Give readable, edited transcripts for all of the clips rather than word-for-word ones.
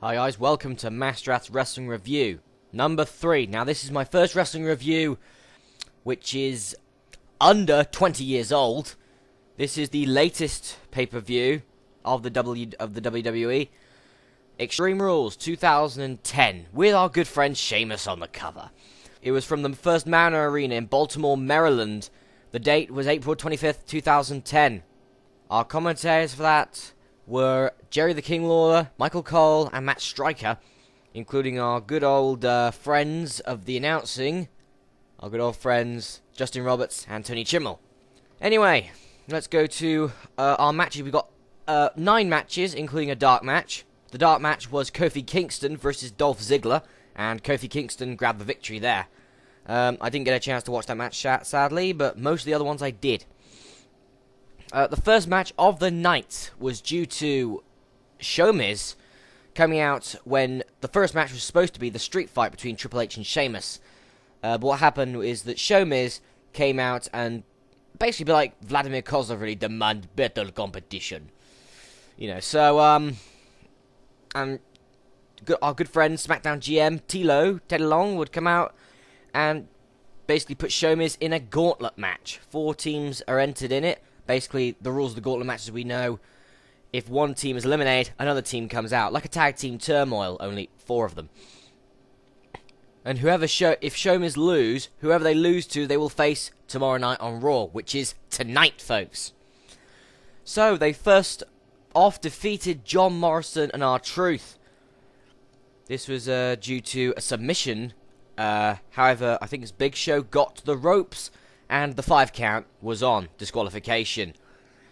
Hi guys, welcome to Masterath's Wrestling Review, number 3. Now this is my first wrestling review, which is under 20 years old. This is the latest pay-per-view of the WWE, Extreme Rules 2010, with our good friend Sheamus on the cover. It was from the First Manor Arena in Baltimore, Maryland. The date was April 25th, 2010. Our commentators for that were Jerry the King Lawler, Michael Cole, and Matt Striker, including our good old friends of the announcing, our good old friends Justin Roberts and Tony Chimmel. Anyway, let's go to our matches. We've got 9 matches, including a dark match. The dark match was Kofi Kingston versus Dolph Ziggler, and Kofi Kingston grabbed the victory there. I didn't get a chance to watch that match, sadly, but most of the other ones I did. The first match of the night was due to Sheamus coming out when the first match was supposed to be the street fight between Triple H and Sheamus. But what happened is that Sheamus came out and basically be like Vladimir Kozlov really demand better competition. You know, so, and our good friend SmackDown GM Teddy Long would come out and basically put Sheamus in a gauntlet match. 4 teams are entered in it. Basically, the rules of the gauntlet matches we know, if one team is eliminated, another team comes out. Like a tag team turmoil, only 4 of them. And if Sheamus lose, whoever they lose to, they will face tomorrow night on Raw, which is tonight, folks. So, they first off defeated John Morrison and R-Truth. This was due to a submission. However, I think it's Big Show got to the ropes, and the 5 count was on disqualification.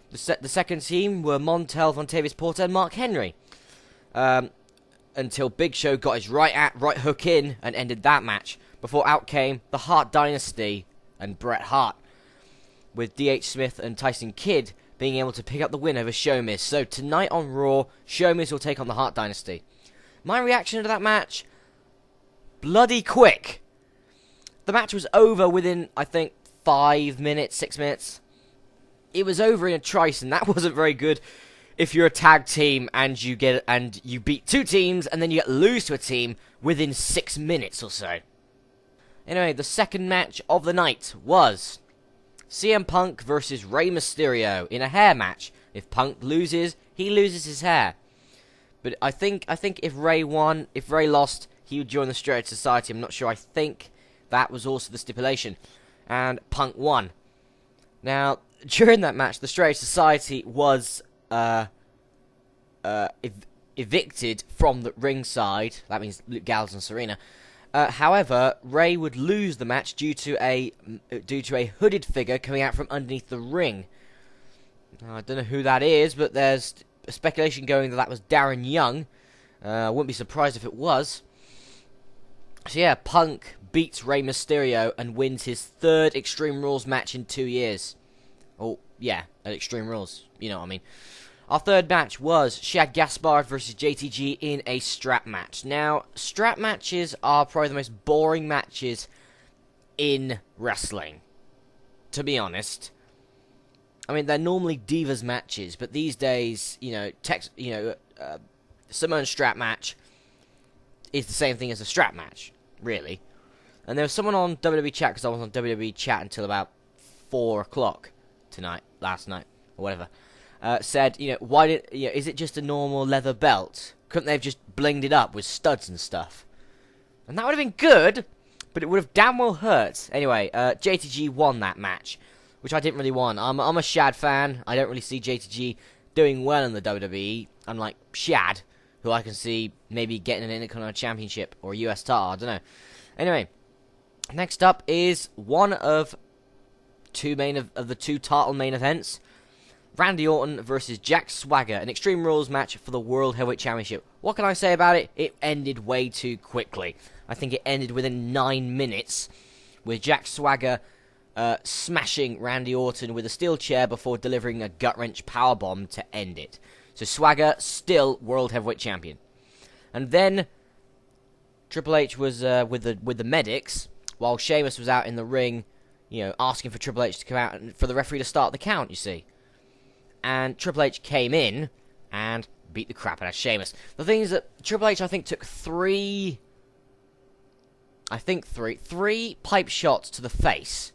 The second team were Montel, Vontavious Porter, and Mark Henry. Until Big Show got his right hook in and ended that match. Before out came the Hart Dynasty and Bret Hart, with D.H. Smith and Tyson Kidd being able to pick up the win over Sheamus. So tonight on Raw, Sheamus will take on the Hart Dynasty. My reaction to that match? Bloody quick. The match was over within, I think, 5 minutes, 6 minutes. It was over in a trice, and that wasn't very good if you're a tag team and you beat 2 teams and then you lose to a team within 6 minutes or so. Anyway, the second match of the night was CM Punk versus Rey Mysterio in a hair match. If Punk loses, he loses his hair. But I think if Rey lost, he would join the Straight Edge Society. I'm not sure. I think that was also the stipulation. And Punk won. Now, during that match, the Straight Edge Society was evicted from the ringside. That means Luke Gallows and Serena. However, Rey would lose the match due to a hooded figure coming out from underneath the ring. Now, I don't know who that is, but there's speculation going that was Darren Young. I wouldn't be surprised if it was. So yeah, Punk beats Rey Mysterio and wins his 3rd Extreme Rules match in 2 years. Oh, yeah, at Extreme Rules. You know what I mean. Our third match was Shad Gaspard versus JTG in a strap match. Now, strap matches are probably the most boring matches in wrestling, to be honest. I mean, they're normally Divas matches, but these days, Samoan strap match is the same thing as a strap match, really. And there was someone on WWE Chat, because I was on WWE Chat until about 4 o'clock last night, or whatever, said, is it just a normal leather belt? Couldn't they have just blinged it up with studs and stuff? And that would have been good, but it would have damn well hurt. Anyway, JTG won that match, which I didn't really want. I'm a Shad fan. I don't really see JTG doing well in the WWE, unlike Shad, who I can see maybe getting an Intercontinental Championship or a US title, I don't know. Anyway, next up is one of the 2 title main events. Randy Orton versus Jack Swagger, an Extreme Rules match for the World Heavyweight Championship. What can I say about it? It ended way too quickly. I think it ended within 9 minutes, with Jack Swagger smashing Randy Orton with a steel chair before delivering a gut-wrench powerbomb to end it. So Swagger still World Heavyweight Champion. And then Triple H was with the medics, while Sheamus was out in the ring, asking for Triple H to come out and for the referee to start the count, you see. And Triple H came in and beat the crap out of Sheamus. The thing is that Triple H, I think, took three pipe shots to the face.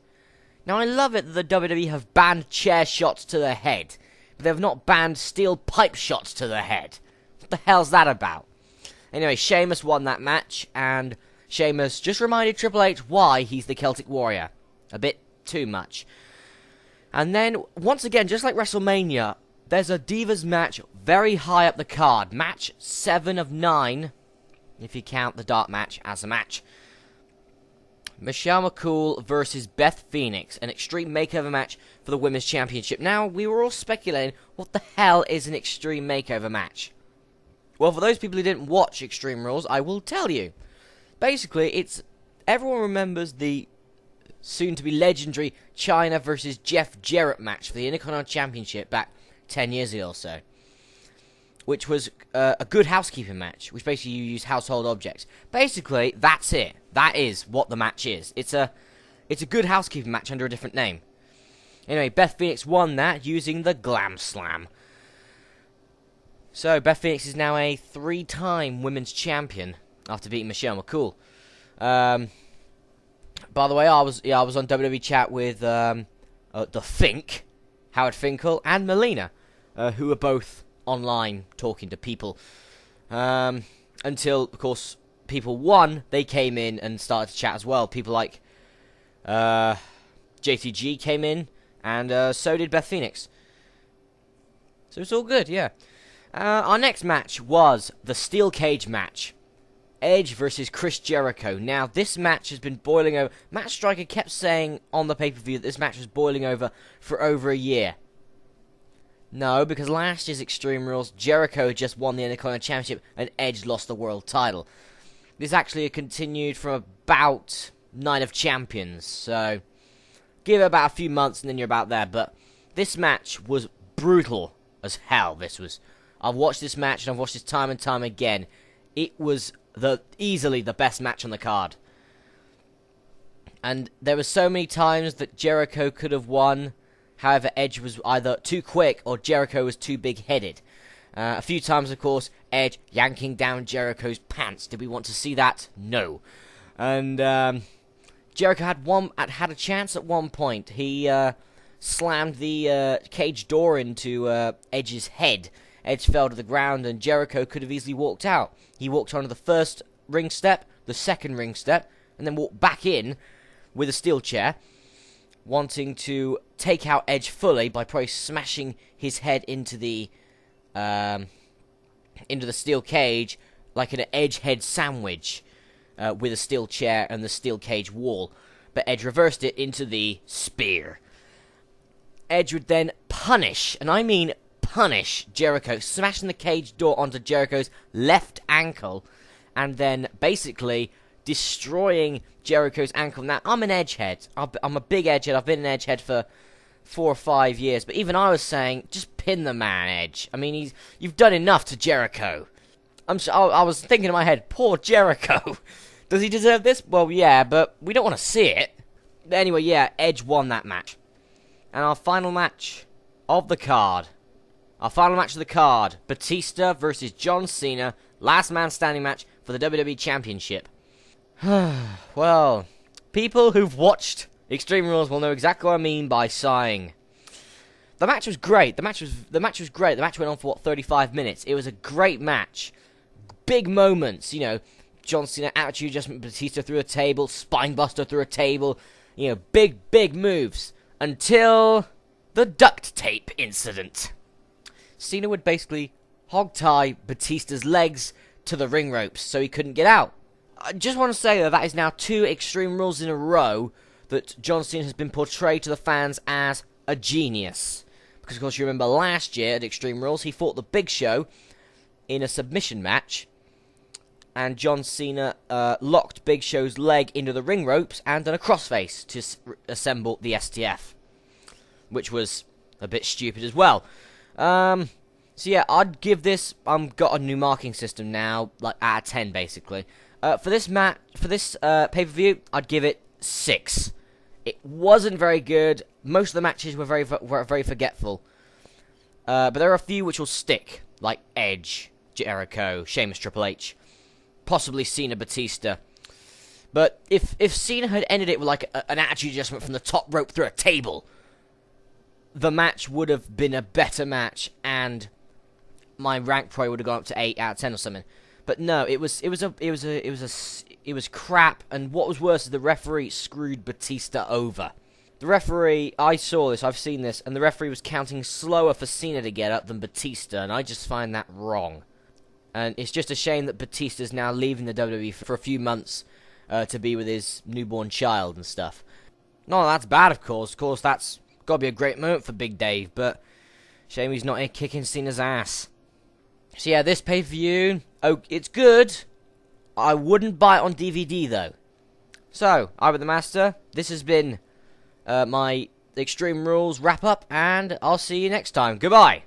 Now, I love it that the WWE have banned chair shots to the head, but they have not banned steel pipe shots to the head. What the hell's that about? Anyway, Sheamus won that match, and Sheamus just reminded Triple H why he's the Celtic Warrior. A bit too much. And then, once again, just like WrestleMania, there's a Divas match very high up the card. Match 7 of 9, if you count the dark match as a match. Michelle McCool versus Beth Phoenix, an Extreme Makeover match for the Women's Championship. Now, we were all speculating, what the hell is an Extreme Makeover match? Well, for those people who didn't watch Extreme Rules, I will tell you. Basically, it's... everyone remembers the soon-to-be legendary Chyna versus Jeff Jarrett match for the Intercontinental Championship back 10 years ago or so. Which was a good housekeeping match, which basically you use household objects. Basically, that's it. That is what the match is. It's a good housekeeping match under a different name. Anyway, Beth Phoenix won that using the Glam Slam. So, Beth Phoenix is now a 3-time women's champion after beating Michelle McCool. By the way, I was on WWE chat with the Fink, Howard Finkel, and Melina, who were both online talking to people until, of course, people won. They came in and started to chat as well. People like JTG came in, and so did Beth Phoenix. So it's all good, yeah. Our next match was the Steel Cage match. Edge versus Chris Jericho. Now, this match has been boiling over. Matt Striker kept saying on the pay-per-view that this match was boiling over for over a year. No, because last year's Extreme Rules, Jericho just won the Intercontinental Championship and Edge lost the World title. This actually continued from about Night of Champions, so give it about a few months and then you're about there. But this match was brutal as hell. This was. I've watched this match and I've watched this time and time again. It was easily the best match on the card. And there were so many times that Jericho could have won. However, Edge was either too quick or Jericho was too big-headed. A few times, of course, Edge yanking down Jericho's pants. Did we want to see that? No. And Jericho had a chance at one point. He slammed the cage door into Edge's head. Edge fell to the ground, and Jericho could have easily walked out. He walked onto the first ring step, the second ring step, and then walked back in with a steel chair, wanting to take out Edge fully by probably smashing his head into the steel cage like an Edge head sandwich with a steel chair and the steel cage wall. But Edge reversed it into the spear. Edge would then punish, and I mean punish, Jericho, smashing the cage door onto Jericho's left ankle, and then basically destroying Jericho's ankle. Now, I'm an Edgehead. I'm a big Edgehead. I've been an Edgehead for 4 or 5 years, but even I was saying, just pin the man, Edge. I mean, you've done enough to Jericho. I was thinking in my head, poor Jericho. Does he deserve this? Well, yeah, but we don't want to see it. But anyway, yeah, Edge won that match. And our final match of the card. Batista versus John Cena. Last man standing match for the WWE Championship. Well, people who've watched Extreme Rules will know exactly what I mean by sighing. The match was great. The match was great. The match went on for, 35 minutes. It was a great match. Big moments, you know. John Cena attitude adjustment, Batista through a table, spinebuster through a table. You know, big moves. Until the duct tape incident. Cena would basically hog-tie Batista's legs to the ring ropes so he couldn't get out. I just want to say that is now 2 Extreme Rules in a row that John Cena has been portrayed to the fans as a genius. Because, of course, you remember last year at Extreme Rules, he fought the Big Show in a submission match, and John Cena locked Big Show's leg into the ring ropes and done a crossface to assemble the STF, which was a bit stupid as well. So yeah, I'd give this. Got a new marking system now, like out of 10 basically. For this pay-per-view, I'd give it 6. It wasn't very good. Most of the matches were very forgetful. But there are a few which will stick. like Edge, Jericho, Sheamus, Triple H, possibly Cena, Batista. But if Cena had ended it with like an attitude adjustment from the top rope through a table, the match would have been a better match, and my rank probably would have gone up to 8 out of 10 or something. But no, it was crap. And what was worse is the referee screwed Batista over. The referee, I saw this, I've seen this, and the referee was counting slower for Cena to get up than Batista, and I just find that wrong. And it's just a shame that Batista's now leaving the WWE for a few months to be with his newborn child and stuff. No, that's bad, of course. Of course, that's got to be a great moment for Big Dave, but shame he's not here kicking Cena's ass. So yeah, this pay-per-view, oh, it's good. I wouldn't buy it on DVD, though. So, I've been the Master. This has been my Extreme Rules wrap-up, and I'll see you next time. Goodbye.